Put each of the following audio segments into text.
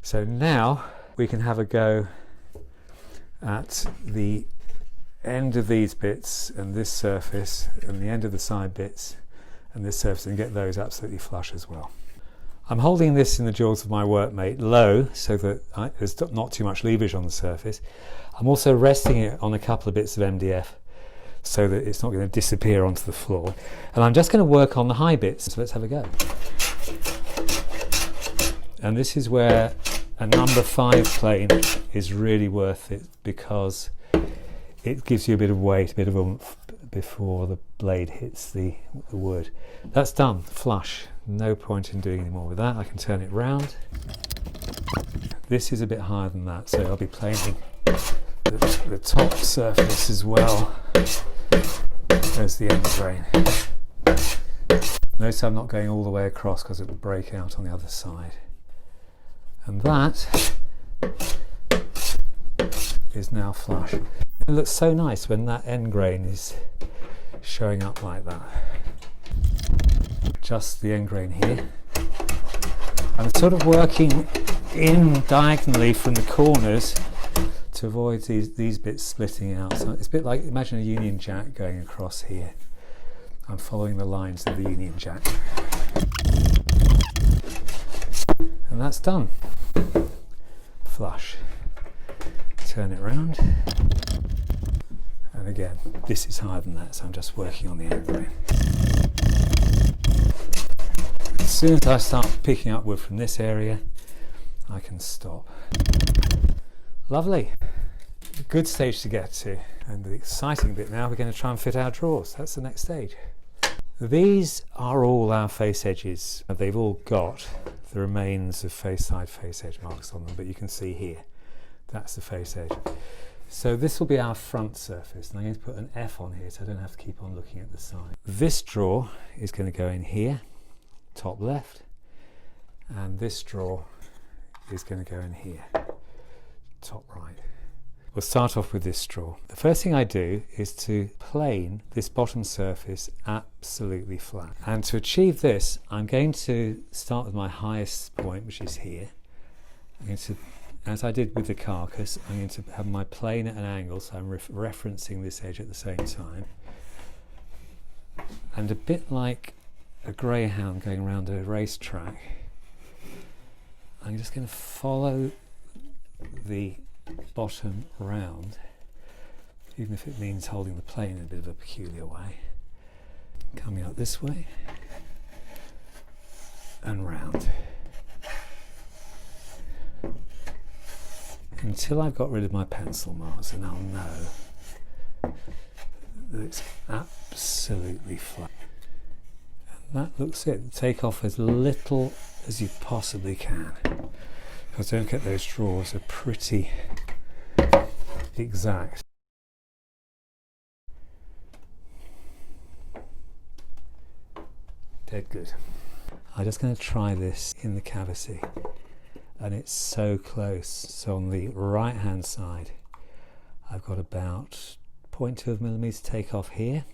So now we can have a go at the end of these bits and this surface and the end of the side bits and this surface, and get those absolutely flush as well. I'm holding this in the jaws of my Workmate low so that there's not too much leverage on the surface. I'm also resting it on a couple of bits of MDF so that it's not going to disappear onto the floor. And I'm just going to work on the high bits, so let's have a go. And this is where a number 5 plane is really worth it, because it gives you a bit of weight, a bit of oomph before the blade hits the wood. That's done, flush. No point in doing any more with that. I can turn it round. This is a bit higher than that, so I'll be planing the top surface as well as the end grain. Notice I'm not going all the way across because it will break out on the other side. And that is now flush. It looks so nice when that end grain is showing up like that. Just the end grain here. I'm sort of working in diagonally from the corners to avoid these bits splitting out. So it's a bit like, imagine a Union Jack going across here. I'm following the lines of the Union Jack. And that's done. Flush. Turn it round. And again, this is higher than that, so I'm just working on the end grain. As soon as I start picking up wood from this area, I can stop. Lovely. A good stage to get to. And the exciting bit now, we're going to try and fit our drawers. That's the next stage. These are all our face edges. They've all got the remains of face side, face edge marks on them, but you can see here, that's the face edge. So this will be our front surface, and I'm going to put an F on here so I don't have to keep on looking at the side. This drawer is going to go in here, top left, and this drawer is going to go in here, top right. We'll start off with this drawer. The first thing I do is to plane this bottom surface absolutely flat. And to achieve this, I'm going to start with my highest point, which is here. I'm going to, as I did with the carcass, I'm going to have my plane at an angle, so I'm referencing this edge at the same time. And a bit like a greyhound going around a racetrack, I'm just going to follow the bottom round, even if it means holding the plane in a bit of a peculiar way. Coming up this way and round until I've got rid of my pencil marks, and I'll know that it's absolutely flat. And that looks it. Take off as little as you possibly can, because don't get those drawers are pretty exact. Dead good. I'm just going to try this in the cavity, and it's so close. So on the right hand side I've got about 0.2 millimeters take off here,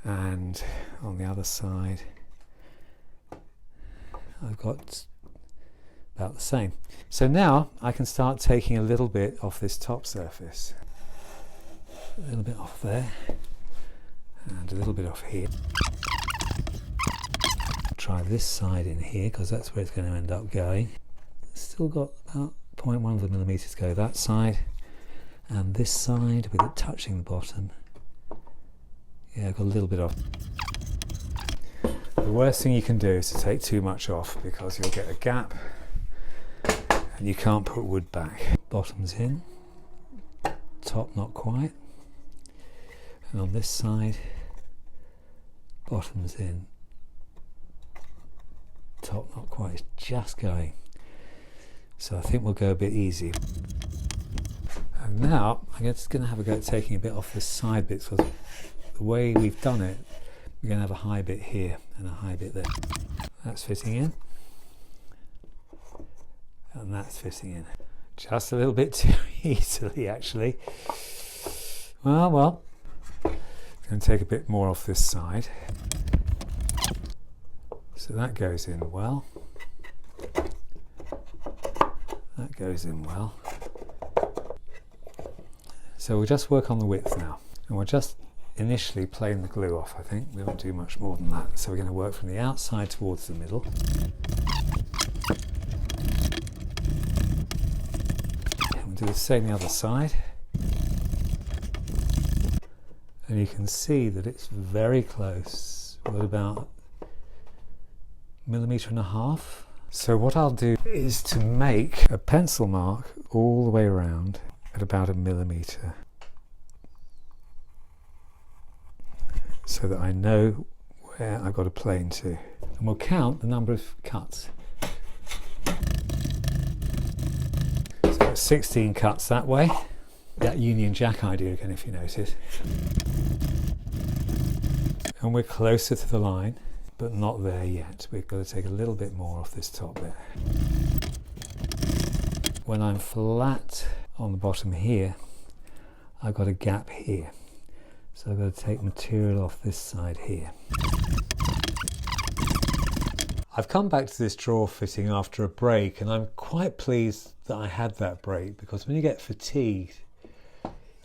and on the other side I've got about the same. So now I can start taking a little bit off this top surface, a little bit off there and a little bit off here. Try this side in here because that's where it's going to end up going. Still got about 0.1 of a millimeter to go that side, and this side with it touching the bottom. Yeah, I've got a little bit off. The worst thing you can do is to take too much off, because you'll get a gap and you can't put wood back. Bottom's in, top not quite, and on this side bottom's in, top not quite, it's just going. So I think we'll go a bit easy. And now I'm just going to have a go at taking a bit off this side bit, because the way we've done it, we're going to have a high bit here and a high bit there. That's fitting in, and that's fitting in. Just a little bit too easily, actually. Well, I'm going to take a bit more off this side. So that goes in well. That goes in well. So we'll just work on the width now, and we'll just initially plane the glue off. I think we won't do much more than that. So we're going to work from the outside towards the middle. And we'll do the same the other side. And you can see that it's very close. What about 1.5 millimeters? So what I'll do is to make a pencil mark all the way around at about 1 millimeter, so that I know where I've got to plane to. And we'll count the number of cuts. So that's 16 cuts that way. That Union Jack idea again, if you notice. And we're closer to the line, but not there yet. We've got to take a little bit more off this top bit. When I'm flat on the bottom here, I've got a gap here. So I've got to take material off this side here. I've come back to this drawer fitting after a break, and I'm quite pleased that I had that break, because when you get fatigued,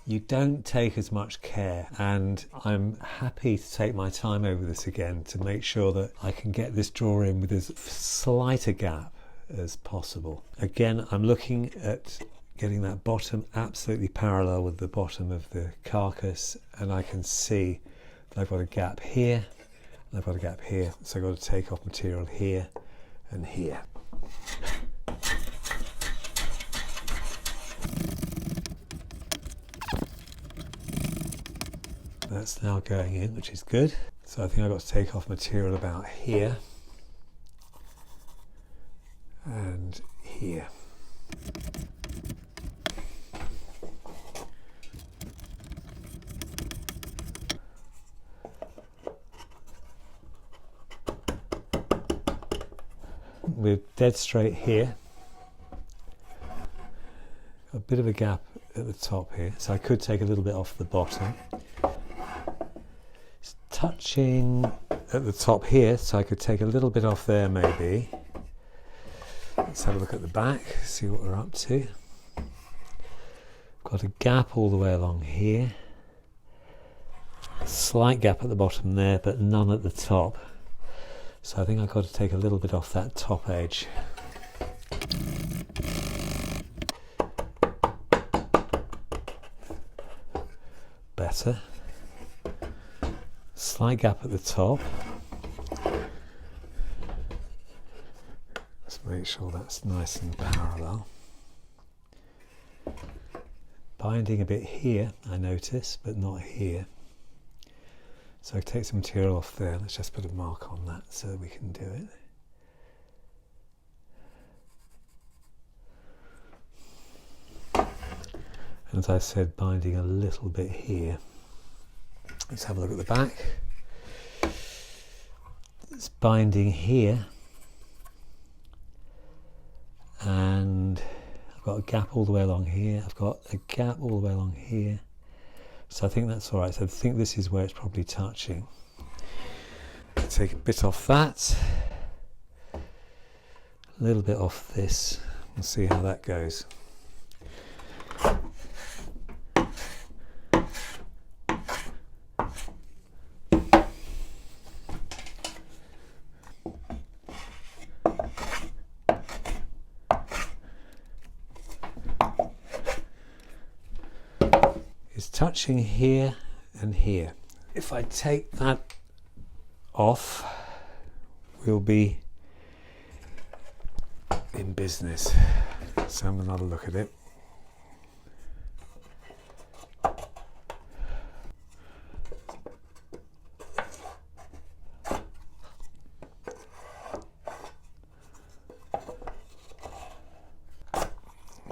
you don't take as much care, and I'm happy to take my time over this again to make sure that I can get this drawer in with as slight a gap as possible. Again, I'm looking at getting that bottom absolutely parallel with the bottom of the carcass, and I can see that I've got a gap here, and I've got a gap here, so I've got to take off material here and here. That's now going in, which is good. So I think I've got to take off material about here and here. We're dead straight here. A bit of a gap at the top here, so I could take a little bit off the bottom. It's touching at the top here, so I could take a little bit off there maybe. Let's have a look at the back, see what we're up to. Got a gap all the way along here. A slight gap at the bottom there, but none at the top. So I think I've got to take a little bit off that top edge. Better. Slight gap at the top. Let's make sure that's nice and parallel. Binding a bit here, I notice, but not here. So I take some material off there. Let's just put a mark on that so that we can do it. And as I said, binding a little bit here. Let's have a look at the back. It's binding here. And I've got a gap all the way along here. I've got a gap all the way along here. So I think that's all right. So I think this is where it's probably touching. Take a bit off that. A little bit off this. We'll see how that goes. It's touching here and here. If I take that off, we'll be in business. Let's have another look at it.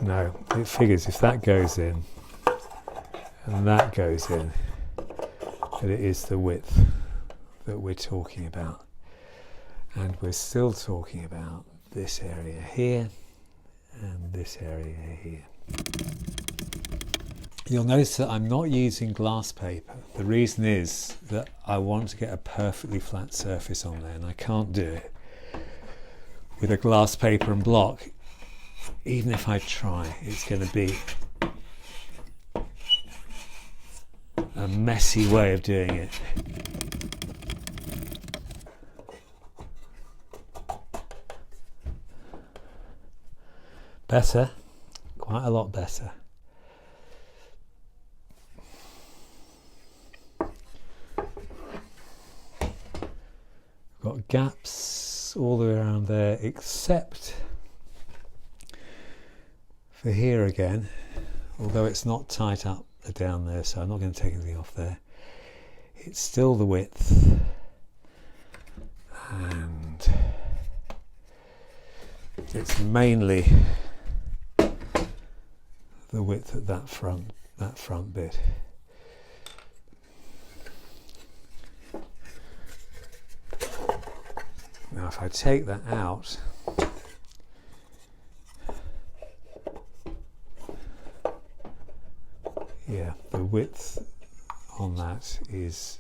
No, it figures if that goes in and that goes in, that it is the width that we're talking about. And we're still talking about this area here and this area here. You'll notice that I'm not using glass paper. The reason is that I want to get a perfectly flat surface on there, and I can't do it with a glass paper and block. even if I try, it's going to be a messy way of doing it. Better, quite a lot better. Got gaps all the way around there, except for here again, although it's not tight up down there, so I'm not going to take anything off there. It's still the width, and it's mainly the width at that front bit. Now if I take that out, yeah, the width on that is,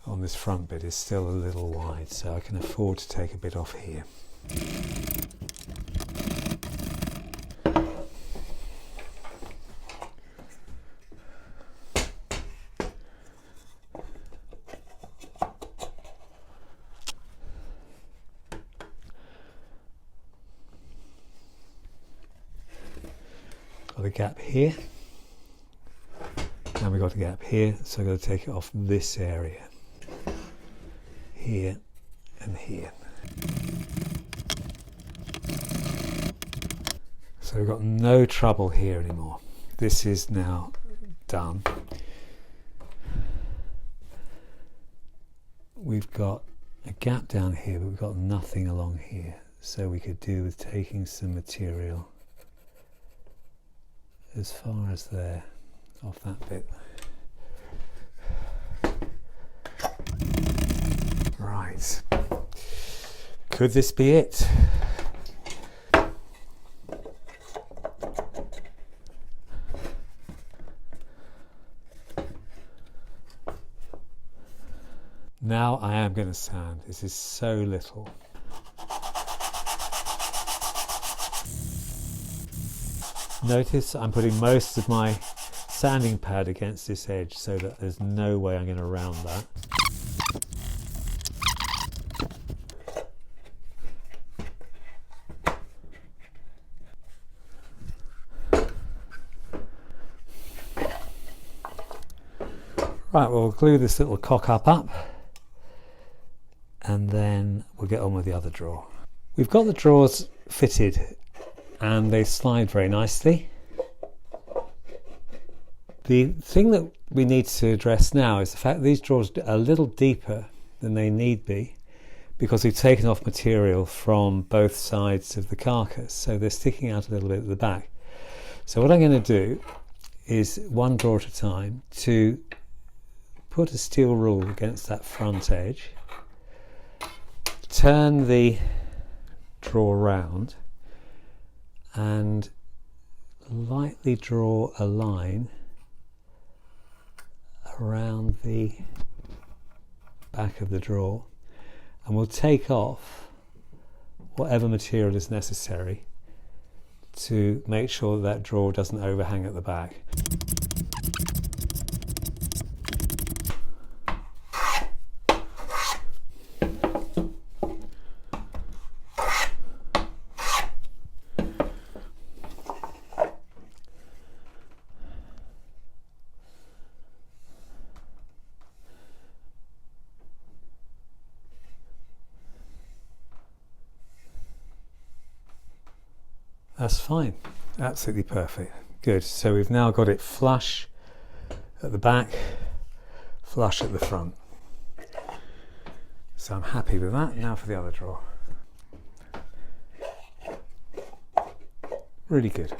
on this front bit, is still a little wide, so I can afford to take a bit off here. Got a gap here, and we've got a gap here, so I've got to take it off this area, here and here. So we've got no trouble here anymore. This is now done. We've got a gap down here, but we've got nothing along here, so we could do with taking some material as far as there, off that bit. Right. Could this be it? Now I am going to sand. This is so little. Notice I'm putting most of my sanding pad against this edge so that there's no way I'm going to round that. Right, we'll glue this little cock up and then we'll get on with the other drawer. We've got the drawers fitted and they slide very nicely. The thing that we need to address now is the fact that these drawers are a little deeper than they need be because we've taken off material from both sides of the carcass, so they're sticking out a little bit at the back. So what I'm going to do is, one drawer at a time, to put a steel rule against that front edge, turn the drawer round and lightly draw a line around the back of the drawer, and we'll take off whatever material is necessary to make sure that drawer doesn't overhang at the back. That's fine, absolutely perfect. Good, so we've now got it flush at the back, flush at the front. So I'm happy with that. Now for the other drawer. Really good.